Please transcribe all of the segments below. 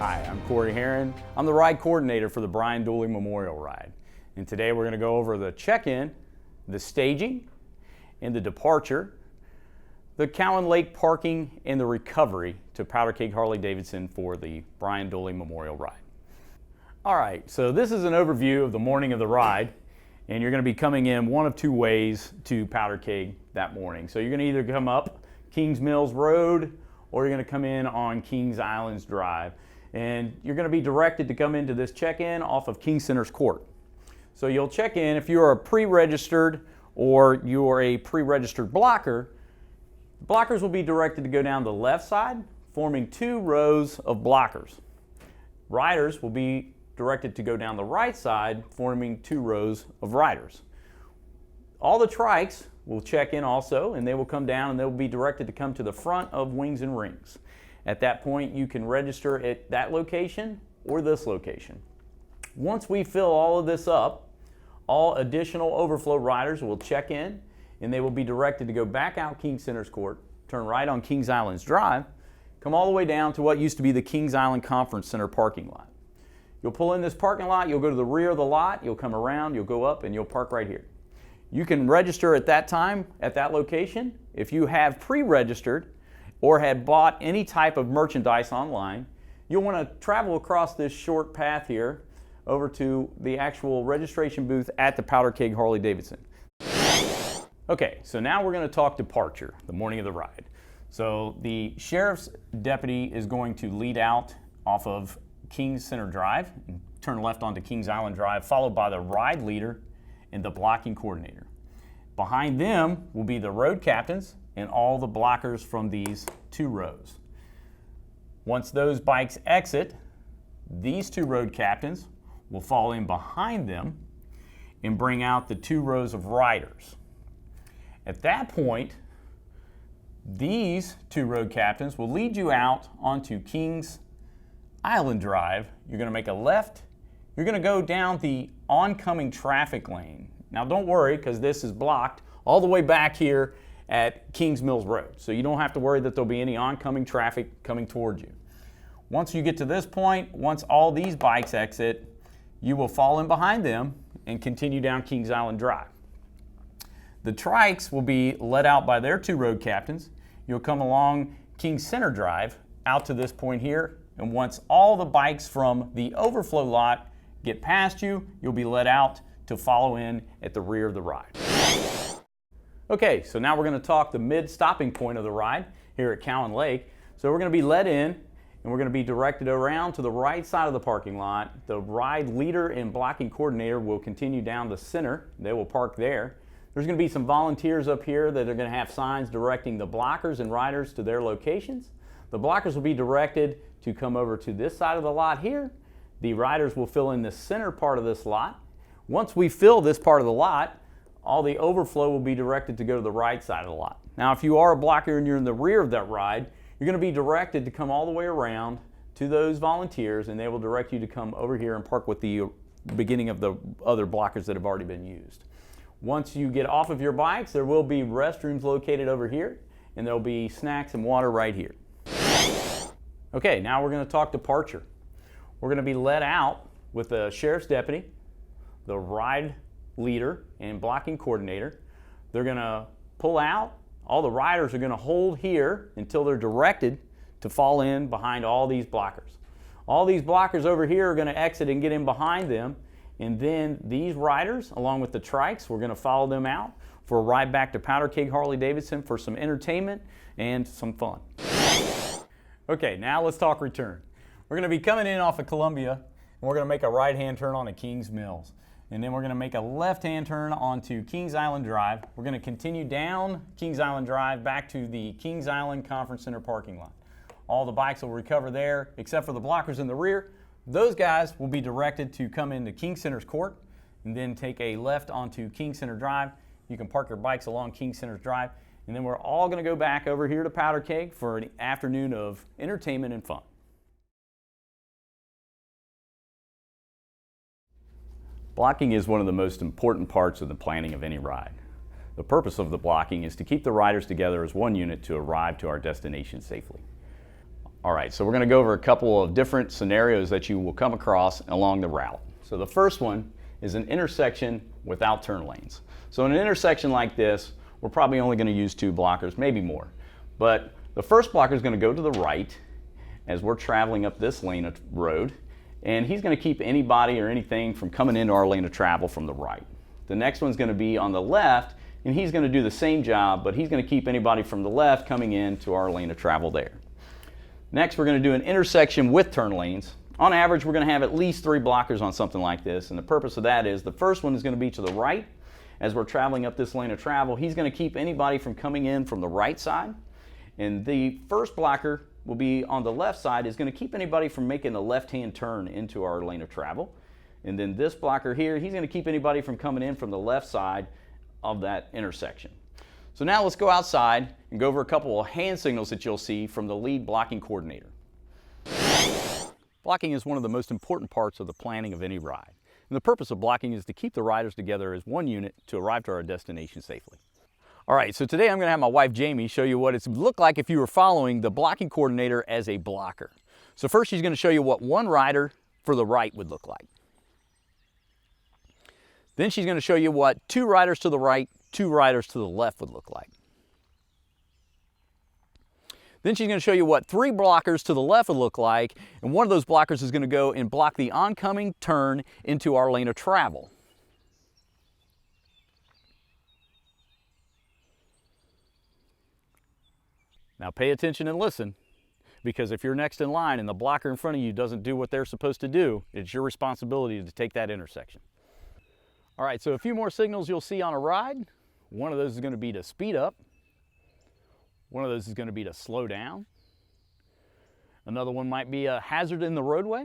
Hi, I'm Corey Herron. I'm the ride coordinator for the Brian Dulle Memorial Ride. And today we're going to go over the check-in, the staging, and the departure, the Cowan Lake parking, and the recovery to Powder Keg Harley-Davidson for the Brian Dulle Memorial Ride. All right, so this is an overview of the morning of the ride, and you're going to be coming in one of two ways to Powder Keg that morning. So you're going to either come up Kings Mills Road, or you're going to come in on Kings Islands Drive. And you're going to be directed to come into this check-in off of King Center's Court. So you'll check in if you are a pre-registered or you are a pre-registered blocker. Blockers will be directed to go down the left side, forming two rows of blockers. Riders will be directed to go down the right side, forming two rows of riders. All the trikes will check in also, and they will come down and they will be directed to come to the front of Wings and Rings. At that point, you can register at that location or this location. Once we fill all of this up, all additional overflow riders will check in, and they will be directed to go back out King Center's Court, turn right on Kings Islands Drive, come all the way down to what used to be the Kings Island Conference Center parking lot. You'll pull in this parking lot, you'll go to the rear of the lot, you'll come around, you'll go up, and you'll park right here. You can register at that time at that location. If you have pre-registered or had bought any type of merchandise online, you'll want to travel across this short path here over to the actual registration booth at the Powder Keg Harley-Davidson. Okay, so now we're going to talk departure, the morning of the ride. So the sheriff's deputy is going to lead out off of Kings Center Drive and turn left onto Kings Island Drive, followed by the ride leader and the blocking coordinator. Behind them will be the road captains and all the blockers from these two rows. Once those bikes exit, these two road captains will fall in behind them and bring out the two rows of riders. At that point, these two road captains will lead you out onto Kings Island Drive. You're going to make a left. You're going to go down the oncoming traffic lane. Now don't worry, because this is blocked all the way back here at Kings Mills Road. So you don't have to worry that there'll be any oncoming traffic coming towards you. Once you get to this point, once all these bikes exit, you will fall in behind them and continue down Kings Island Drive. The trikes will be led out by their two road captains. You'll come along Kings Center Drive out to this point here, and once all the bikes from the overflow lot get past you, you'll be led out to follow in at the rear of the ride. Okay, so now we're going to talk the mid-stopping point of the ride here at Cowan Lake. So we're going to be led in, and we're going to be directed around to the right side of the parking lot. The ride leader and blocking coordinator will continue down the center. They will park there. There's going to be some volunteers up here that are going to have signs directing the blockers and riders to their locations. The blockers will be directed to come over to this side of the lot here. The riders will fill in the center part of this lot. Once we fill this part of the lot, all the overflow will be directed to go to the right side of the lot. Now, if you are a blocker and you're in the rear of that ride, you're going to be directed to come all the way around to those volunteers, and they will direct you to come over here and park with the beginning of the other blockers that have already been used. Once you get off of your bikes, there will be restrooms located over here, and there'll be snacks and water right here. Okay, now we're going to talk departure. We're going to be led out with the sheriff's deputy, the ride leader and blocking coordinator. They're going to pull out. All the riders are going to hold here until they're directed to fall in behind all these blockers. All these blockers over here are going to exit and get in behind them, and then these riders, along with the trikes, we're going to follow them out for a ride back to Powder Keg Harley-Davidson for some entertainment and some fun. Okay, now let's talk return. We're going to be coming in off of Columbia, and we're going to make a right-hand turn onto Kings Mills. And then we're going to make a left-hand turn onto Kings Island Drive. We're going to continue down Kings Island Drive back to the Kings Island Conference Center parking lot. All the bikes will recover there, except for the blockers in the rear. Those guys will be directed to come into King Center's Court and then take a left onto King Center Drive. You can park your bikes along King Center's Drive. And then we're all going to go back over here to Powder Keg for an afternoon of entertainment and fun. Blocking is one of the most important parts of the planning of any ride. The purpose of the blocking is to keep the riders together as one unit to arrive to our destination safely. All right, so we're going to go over a couple of different scenarios that you will come across along the route. So the first one is an intersection without turn lanes. So in an intersection like this, we're probably only going to use 2 blockers, maybe more. But the first blocker is going to go to the right as we're traveling up this lane of road, and he's going to keep anybody or anything from coming into our lane of travel from the right. The next one's going to be on the left, and he's going to do the same job, but he's going to keep anybody from the left coming into our lane of travel there. Next, we're going to do an intersection with turn lanes. On average, we're going to have at least 3 blockers on something like this, and the purpose of that is the first one is going to be to the right. As we're traveling up this lane of travel, he's going to keep anybody from coming in from the right side, and the first blocker will be on the left side, is going to keep anybody from making the left-hand turn into our lane of travel. And then this blocker here, he's going to keep anybody from coming in from the left side of that intersection. So now let's go outside and go over a couple of hand signals that you'll see from the lead blocking coordinator. Blocking is one of the most important parts of the planning of any ride. And the purpose of blocking is to keep the riders together as one unit to arrive to our destination safely. All right, so today I'm going to have my wife Jamie show you what it would look like if you were following the blocking coordinator as a blocker. So first she's going to show you what one rider for the right would look like. Then she's going to show you what 2 riders to the right, 2 riders to the left would look like. Then she's going to show you what 3 blockers to the left would look like, and one of those blockers is going to go and block the oncoming turn into our lane of travel. Now pay attention and listen, because if you're next in line and the blocker in front of you doesn't do what they're supposed to do, it's your responsibility to take that intersection. All right, so a few more signals you'll see on a ride. One of those is going to be to speed up. One of those is going to be to slow down. Another one might be a hazard in the roadway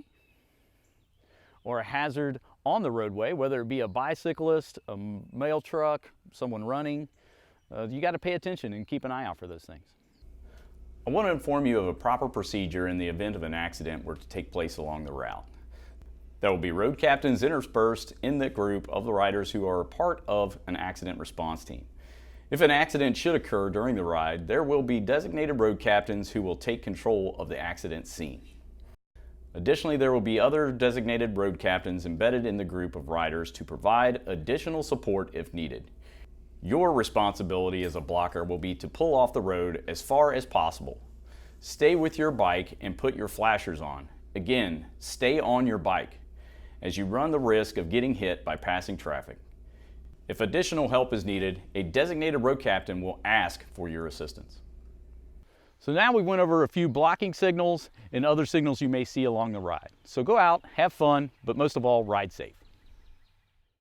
or a hazard on the roadway, whether it be a bicyclist, a mail truck, someone running. You got to pay attention and keep an eye out for those things. I want to inform you of a proper procedure in the event of an accident were to take place along the route. There will be road captains interspersed in the group of the riders who are part of an accident response team. If an accident should occur during the ride, there will be designated road captains who will take control of the accident scene. Additionally, there will be other designated road captains embedded in the group of riders to provide additional support if needed. Your responsibility as a blocker will be to pull off the road as far as possible. Stay with your bike and put your flashers on. Again, stay on your bike, as you run the risk of getting hit by passing traffic. If additional help is needed, a designated road captain will ask for your assistance. So now we went over a few blocking signals and other signals you may see along the ride. So go out, have fun, but most of all, ride safe.